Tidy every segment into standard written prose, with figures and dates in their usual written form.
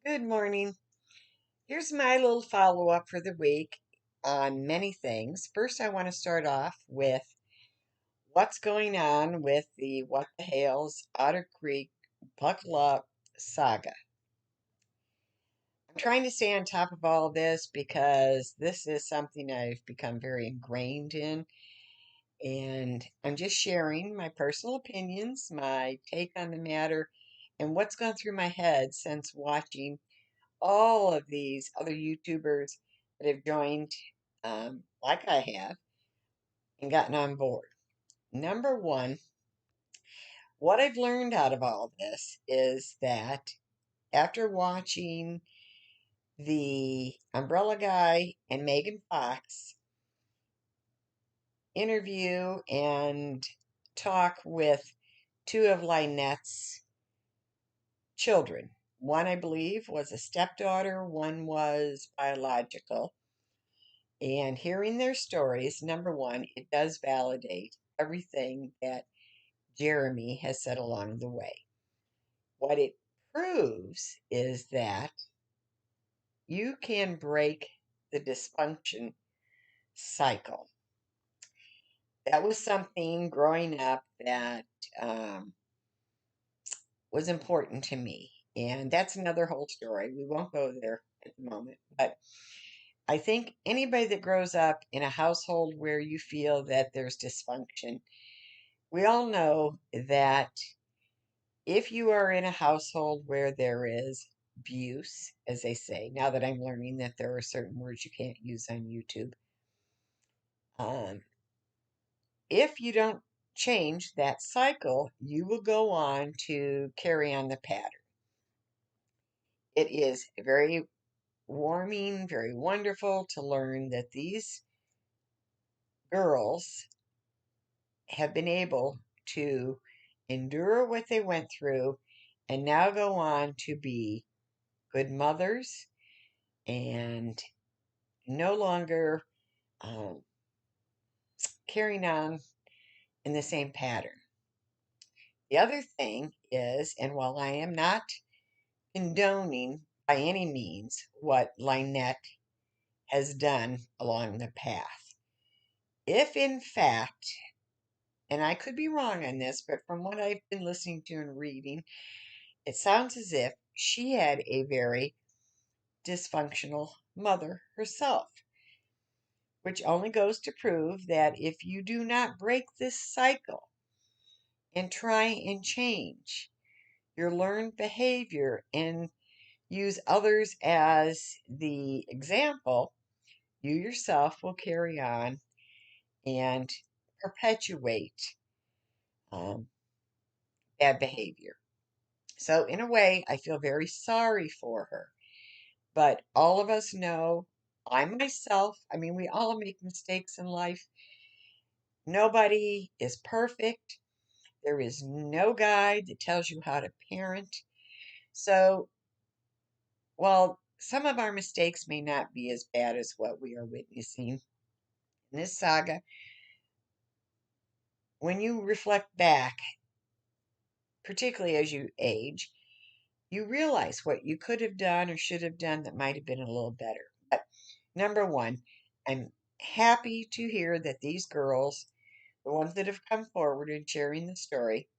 Good morning. Here's my little follow up for the week on many things. First, I want to start off with what's going on with the What the Hales Otter Creek Buckle Up saga. I'm trying to stay on top of all of this because this is something I've become very ingrained in, and I'm just sharing my personal opinions, my take on the matter, and what's gone through my head since watching all of these other YouTubers that have joined, like I have, and gotten on board. Number one, what I've learned out of all of this is that after watching the Umbrella Guy and Megan Fox interview and talk with two of Lynette's children, one I believe was a stepdaughter, one was biological. And hearing their stories, number one, it does validate everything that Jeremy has said along the way. What it proves is that you can break the dysfunction cycle. That was something growing up that um, was important to me. And that's another whole story. We won't go there at the moment. But I think anybody that grows up in a household where you feel that there's dysfunction, we all know that if you are in a household where there is abuse, as they say, now that I'm learning that there are certain words you can't use on YouTube, um, if you don't change that cycle, you will go on to carry on the pattern. It is very warming, very wonderful to learn that these girls have been able to endure what they went through and now go on to be good mothers and no longer um, carrying on in the same pattern. The other thing is, and while I am not condoning by any means what Lynette has done along the path, if in fact, and I could be wrong on this, but from what I've been listening to and reading, it sounds as if she had a very dysfunctional mother herself, which only goes to prove that if you do not break this cycle and try and change your learned behavior and use others as the example, you yourself will carry on and perpetuate um, bad behavior. So, in a way, I feel very sorry for her. But all of us know, I myself, I mean, we all make mistakes in life. Nobody is perfect. There is no guide that tells you how to parent. So, while some of our mistakes may not be as bad as what we are witnessing in this saga, when you reflect back, particularly as you age, you realize what you could have done or should have done that might have been a little better. But number one, I'm happy to hear that these girls, the ones that have come forward and sharing the story,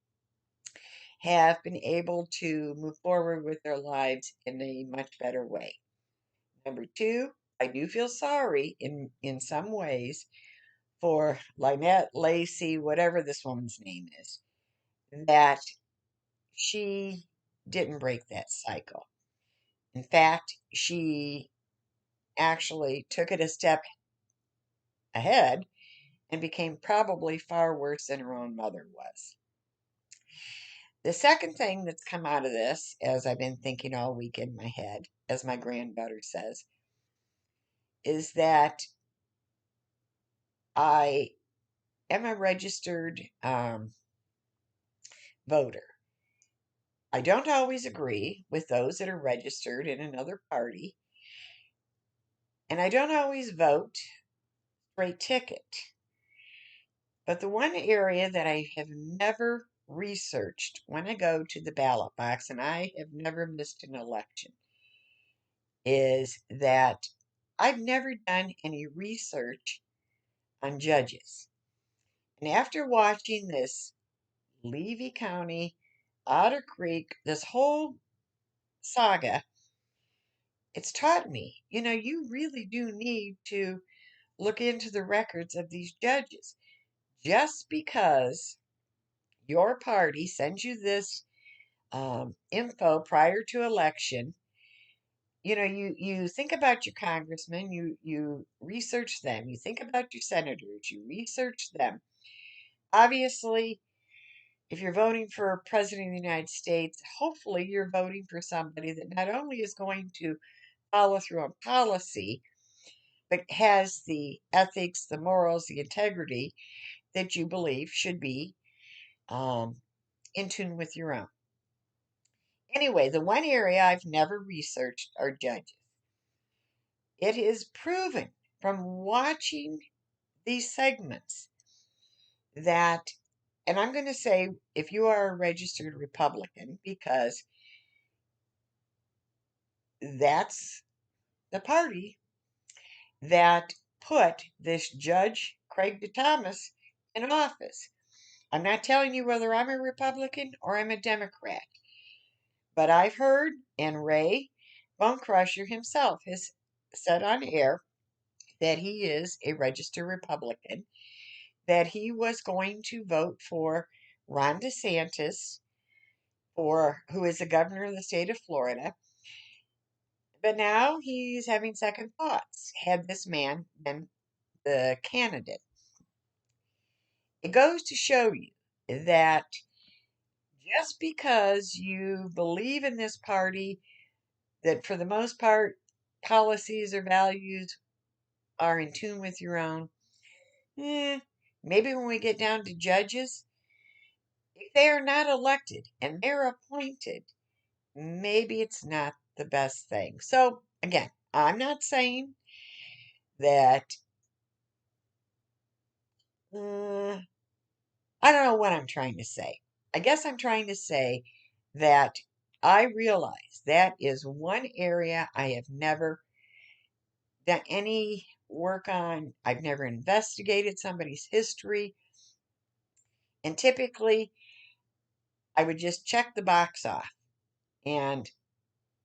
have been able to move forward with their lives in a much better way. Number two, I do feel sorry in some ways for Lynette, Lacey, whatever this woman's name is, that she didn't break that cycle. In fact, she actually took it a step ahead and became probably far worse than her own mother was. The second thing that's come out of this, as I've been thinking all week in my head, as my granddaughter says, is that I am a registered voter. I don't always agree with those that are registered in another party, and I don't always vote straight ticket. But the one area that I have never researched when I go to the ballot box, and I have never missed an election, is that I've never done any research on judges. And after watching this Levy County, Otter Creek, this whole saga, it's taught me, you really do need to look into the records of these judges. Just because your party sends you this info prior to election, you think about your congressmen, you research them, you think about your senators, you research them. Obviously, if you're voting for president of the United States, hopefully you're voting for somebody that not only is going to follow through on policy, but has the ethics, the morals, the integrity that you believe should be um, in tune with your own. Anyway, the one area I've never researched are judges. It is proven from watching these segments that, and I'm going to say if you are a registered Republican, because that's the party that put this Judge Craig Thomas in office. I'm not telling you whether I'm a Republican or I'm a Democrat, but I've heard, and Ray Bone Crusher himself has said on air that he is a registered Republican, that he was going to vote for Ron DeSantis, who is the governor of the state of Florida. But now he's having second thoughts. Had this man been the candidate, it goes to show you that just because you believe in this party, that for the most part, policies or values are in tune with your own, eh, maybe when we get down to judges, if they are not elected and they're appointed, maybe it's not the best thing. So, again, I'm not saying that, uh, I don't know what I'm trying to say. I guess I'm trying to say that I realize that is one area I have never done any work on. I've never investigated somebody's history. And typically, I would just check the box off. And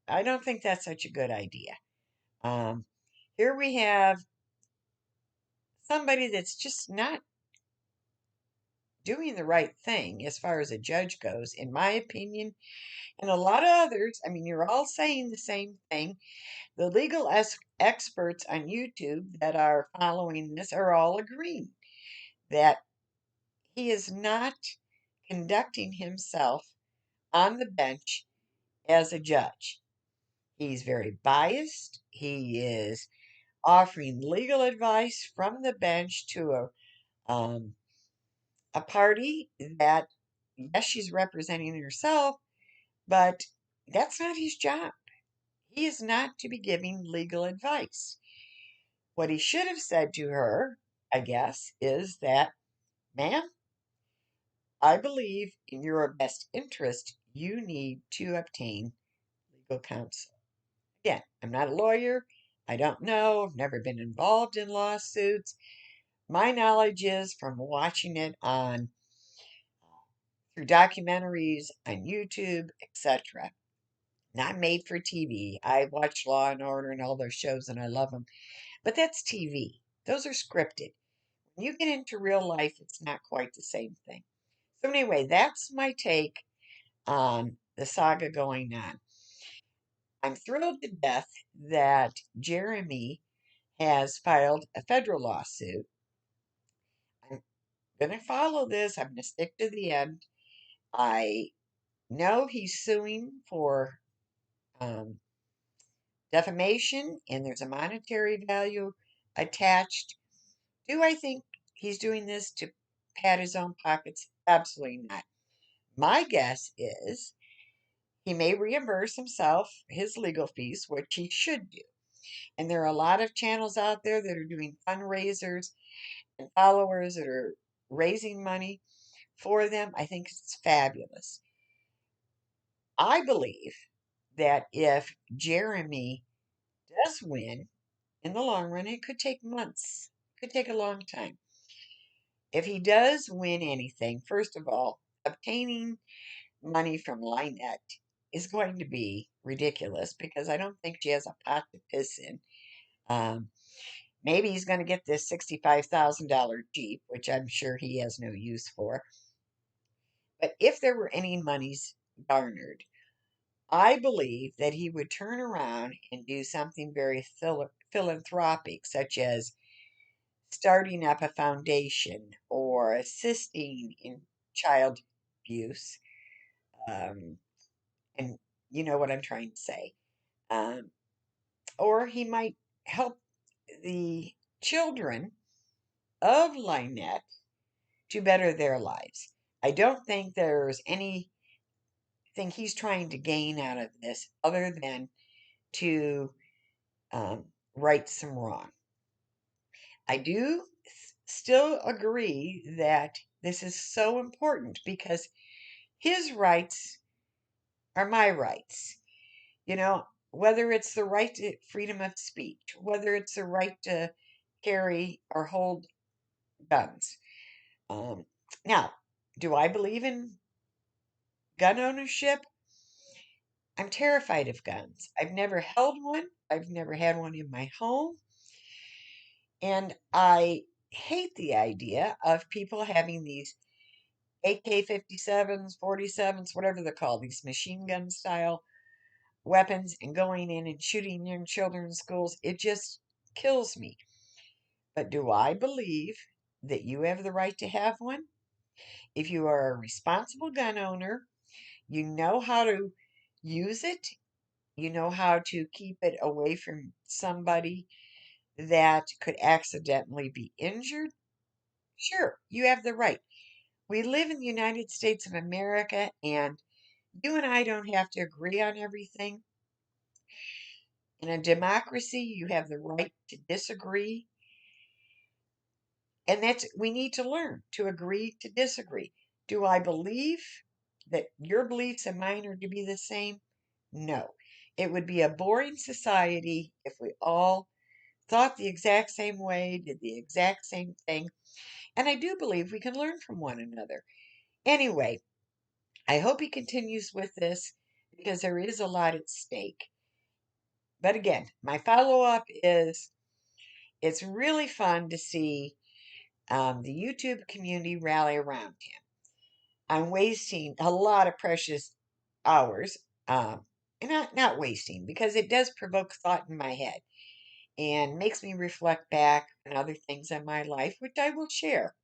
I don't think that's such a good idea. Um, Here we have somebody that's just not doing the right thing as far as a judge goes, in my opinion, and a lot of others. I mean, you're all saying the same thing. The legal experts on YouTube that are following this are all agreeing that he is not conducting himself on the bench as a judge. He's very biased. He is offering legal advice from the bench to a party that, yes, she's representing herself, but that's not his job. He is not to be giving legal advice. What he should have said to her, I guess, is that, ma'am, I believe in your best interest, you need to obtain legal counsel. Again, I'm not a lawyer. I don't know. I've never been involved in lawsuits. My knowledge is from watching it on through documentaries on YouTube, etc. Not made for TV. I watch Law and Order and all those shows and I love them. But that's TV. Those are scripted. When you get into real life, it's not quite the same thing. So, anyway, that's my take on the saga going on. I'm thrilled to death that Jeremy has filed a federal lawsuit. I'm going to follow this, I'm going to stick to the end. I know he's suing for um, defamation, and there's a monetary value attached. Do I think he's doing this to pad his own pockets? Absolutely not. My guess is he may reimburse himself his legal fees, which he should do. And there are a lot of channels out there that are doing fundraisers and followers that are raising money for them. I think it's fabulous. I believe that if Jeremy does win in the long run, it could take months, it could take a long time. If he does win anything, first of all, obtaining money from Lynette is going to be ridiculous because I don't think she has a pot to piss in. Um, Maybe he's going to get this $65,000 Jeep, which I'm sure he has no use for. But if there were any monies garnered, I believe that he would turn around and do something very philanthropic, such as starting up a foundation or assisting in child abuse. Um, and you know what I'm trying to say. Um, or he might help the children of Lynette to better their lives. I don't think there's anything he's trying to gain out of this other than to right some wrong. I do still agree that this is so important because his rights are my rights. You know, whether it's the right to freedom of speech, whether it's the right to carry or hold guns. Um, Now, do I believe in gun ownership? I'm terrified of guns. I've never held one. I've never had one in my home. And I hate the idea of people having these AK 57s, 47s, whatever they're called, these machine gun style weapons and going in and shooting young children in schools. It just kills me. But do I believe that you have the right to have one? If you are a responsible gun owner, you know how to use it, you know how to keep it away from somebody that could accidentally be injured. Sure, you have the right. We live in the United States of America, and you and I don't have to agree on everything. In a democracy, you have the right to disagree, and that's we need to learn to agree to disagree. Do I believe that your beliefs and mine are to be the same? No. It would be a boring society if we all thought the exact same way, did the exact same thing. And I do believe we can learn from one another. Anyway, I hope he continues with this because there is a lot at stake. But again, my follow up is it's really fun to see the YouTube community rally around him. I'm wasting a lot of precious hours, and not wasting because it does provoke thought in my head and makes me reflect back on other things in my life, which I will share.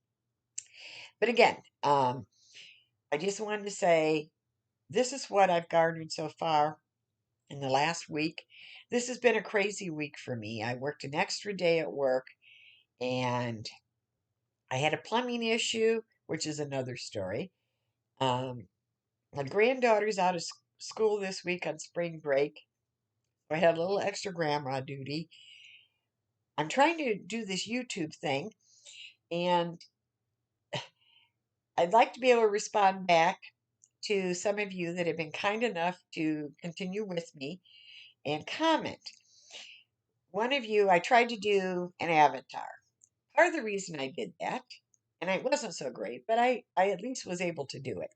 But again, I just wanted to say this is what I've garnered so far in the last week. This has been a crazy week for me. I worked an extra day at work and I had a plumbing issue, which is another story. Um, my granddaughter's out of school this week on spring break. So I had a little extra grandma duty. I'm trying to do this YouTube thing, and I'd like to be able to respond back to some of you that have been kind enough to continue with me and comment. One of you, I tried to do an avatar. Part of the reason I did that, and it wasn't so great, but I at least was able to do it.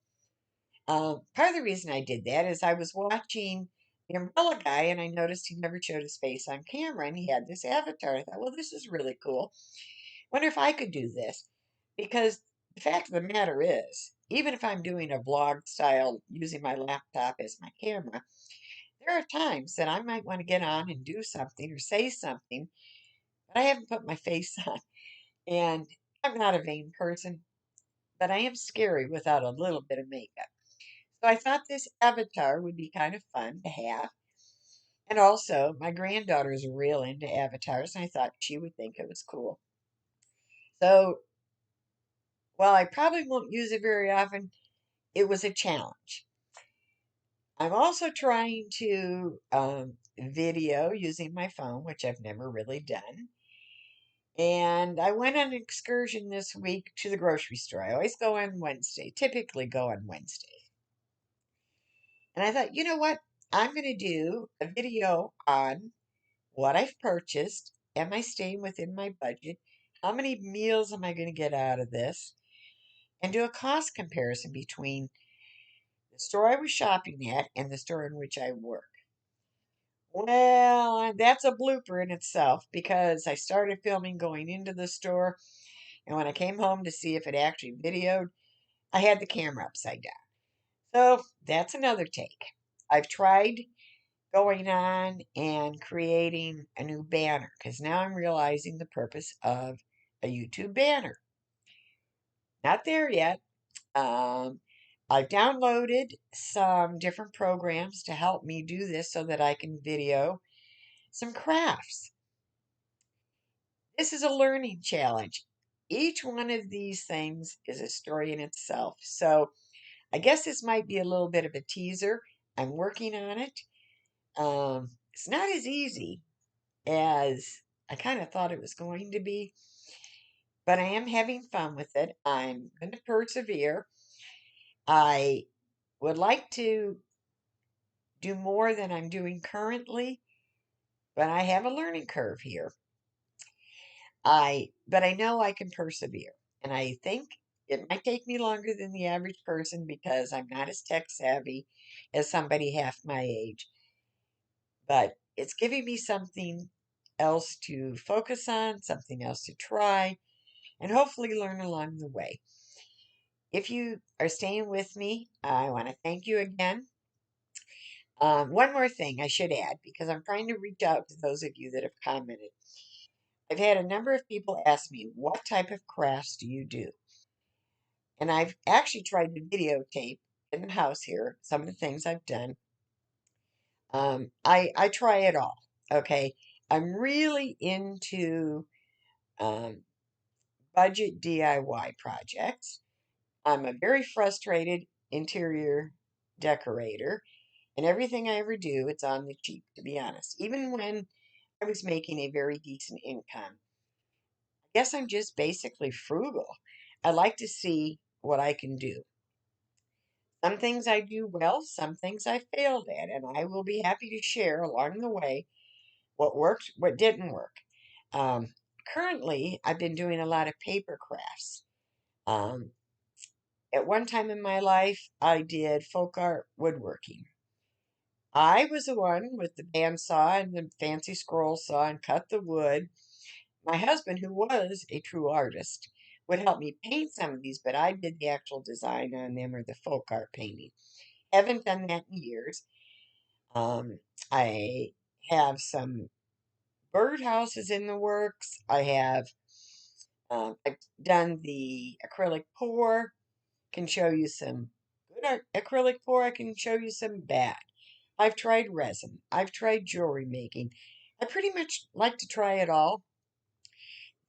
Part of the reason I did that is I was watching the umbrella guy and I noticed he never showed his face on camera and he had this avatar. I thought, well, this is really cool. Wonder if I could do this. Because the fact of the matter is, even if I'm doing a vlog style using my laptop as my camera, there are times that I might want to get on and do something or say something, but I haven't put my face on. And I'm not a vain person, but I am scary without a little bit of makeup. So I thought this avatar would be kind of fun to have. And also, my granddaughter is real into avatars, and I thought she would think it was cool. So, while I probably won't use it very often, it was a challenge. I'm also trying to video using my phone, which I've never really done. And I went on an excursion this week to the grocery store. I always go on Wednesday, typically go on Wednesday. And I thought, you know what? I'm going to do a video on what I've purchased. Am I staying within my budget? How many meals am I going to get out of this? And do a cost comparison between the store I was shopping at and the store in which I work. Well, that's a blooper in itself because I started filming going into the store, and when I came home to see if it actually videoed, I had the camera upside down. So that's another take. I've tried going on and creating a new banner because now I'm realizing the purpose of a YouTube banner. Not there yet. Um, I've downloaded some different programs to help me do this so that I can video some crafts. This is a learning challenge. Each one of these things is a story in itself. So I guess this might be a little bit of a teaser. I'm working on it. It's not as easy as I kind of thought it was going to be, but I am having fun with it. I'm going to persevere. I would like to do more than I'm doing currently, but I have a learning curve here. But I know I can persevere. And I think it might take me longer than the average person because I'm not as tech savvy as somebody half my age. But it's giving me something else to focus on, something else to try, and hopefully learn along the way. If you are staying with me, I want to thank you again. One more thing I should add, because I'm trying to reach out to those of you that have commented. I've had a number of people ask me, what type of crafts do you do? And I've actually tried to videotape in the house here some of the things I've done. I try it all. Okay. I'm really into um, budget DIY projects. I'm a very frustrated interior decorator, and everything I ever do, it's on the cheap, to be honest. Even when I was making a very decent income, I guess I'm just basically frugal. I like to see what I can do. Some things I do well, some things I failed at, and I will be happy to share along the way what worked, what didn't work. Um, Currently, I've been doing a lot of paper crafts. Um, at one time in my life, I did folk art woodworking. I was the one with the bandsaw and the fancy scroll saw and cut the wood. My husband, who was a true artist, would help me paint some of these, but I did the actual design on them or the folk art painting. Haven't done that in years. Um, I have some birdhouses in the works. I've done the acrylic pour. Can show you some good acrylic pour. I can show you some bad. I've tried resin. I've tried jewelry making. I pretty much like to try it all.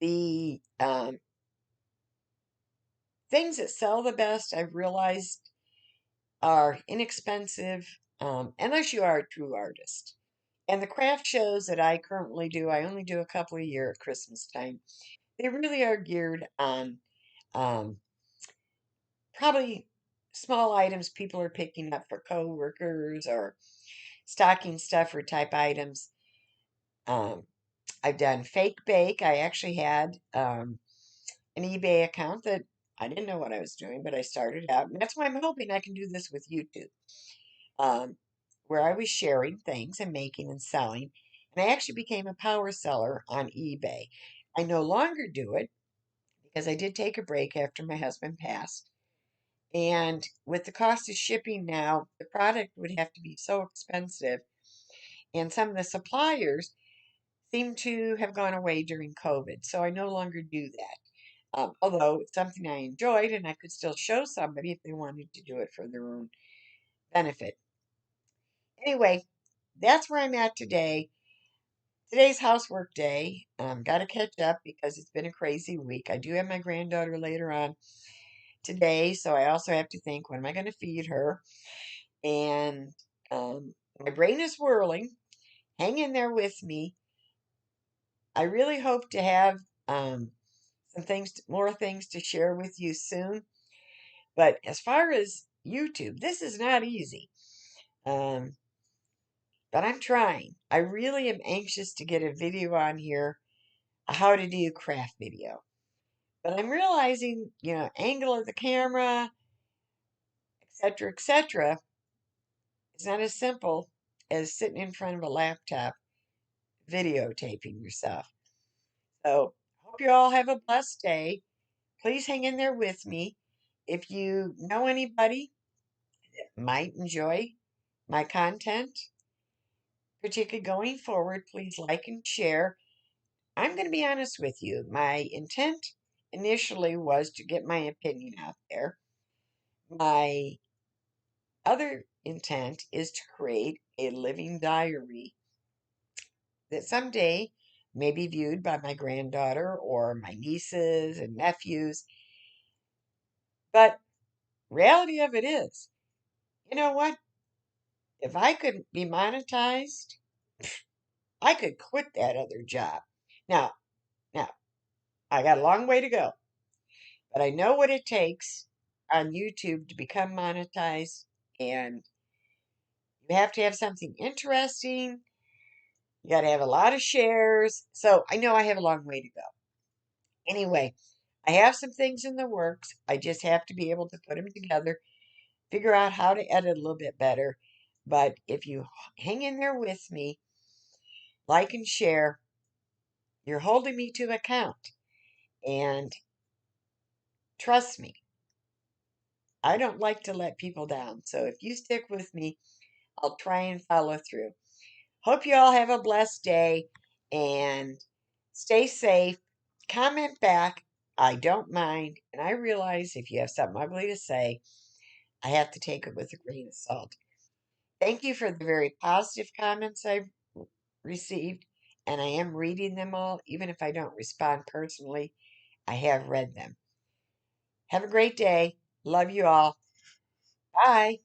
The things that sell the best, I've realized, are inexpensive unless you are a true artist. And the craft shows that I currently do, I only do a couple a year at Christmas time. They really are geared on um, probably small items people are picking up for coworkers or stocking stuffer type items. Um, I've done fake bake. I actually had an eBay account that I didn't know what I was doing, but I started out, and that's why I'm hoping I can do this with YouTube, um, where I was sharing things and making and selling, and I actually became a power seller on eBay. I no longer do it because I did take a break after my husband passed. And with the cost of shipping now, the product would have to be so expensive. And some of the suppliers seem to have gone away during COVID. So I no longer do that. Although it's something I enjoyed and I could still show somebody if they wanted to do it for their own benefit. Anyway, that's where I'm at today. Today's housework day. Got to catch up because it's been a crazy week. I do have my granddaughter later on today, so I also have to think, when am I going to feed her? And my brain is whirling. Hang in there with me. I really hope to have some things, more things to share with you soon. But as far as YouTube, this is not easy. Um, but I'm trying. I really am anxious to get a video on here, how to do craft video. But I'm realizing, angle of the camera, etc., is not as simple as sitting in front of a laptop videotaping yourself. So, hope you all have a blessed day. Please hang in there with me. If you know anybody that might enjoy my content, particularly going forward, please like and share. I'm going to be honest with you. My intent initially was to get my opinion out there. My other intent is to create a living diary that someday may be viewed by my granddaughter or my nieces and nephews. But reality of it is, you know what? If I could be monetized, I could quit that other job. Now, now, I got a long way to go, but I know what it takes on YouTube to become monetized, and you have to have something interesting. You got to have a lot of shares. So I know I have a long way to go. Anyway, I have some things in the works. I just have to be able to put them together, figure out how to edit a little bit better. But if you hang in there with me, like and share, you're holding me to account. And trust me, I don't like to let people down. So if you stick with me, I'll try and follow through. Hope you all have a blessed day and stay safe. Comment back. I don't mind. And I realize if you have something ugly to say, I have to take it with a grain of salt. Thank you for the very positive comments I've received, and I am reading them all. Even if I don't respond personally, I have read them. Have a great day. Love you all. Bye.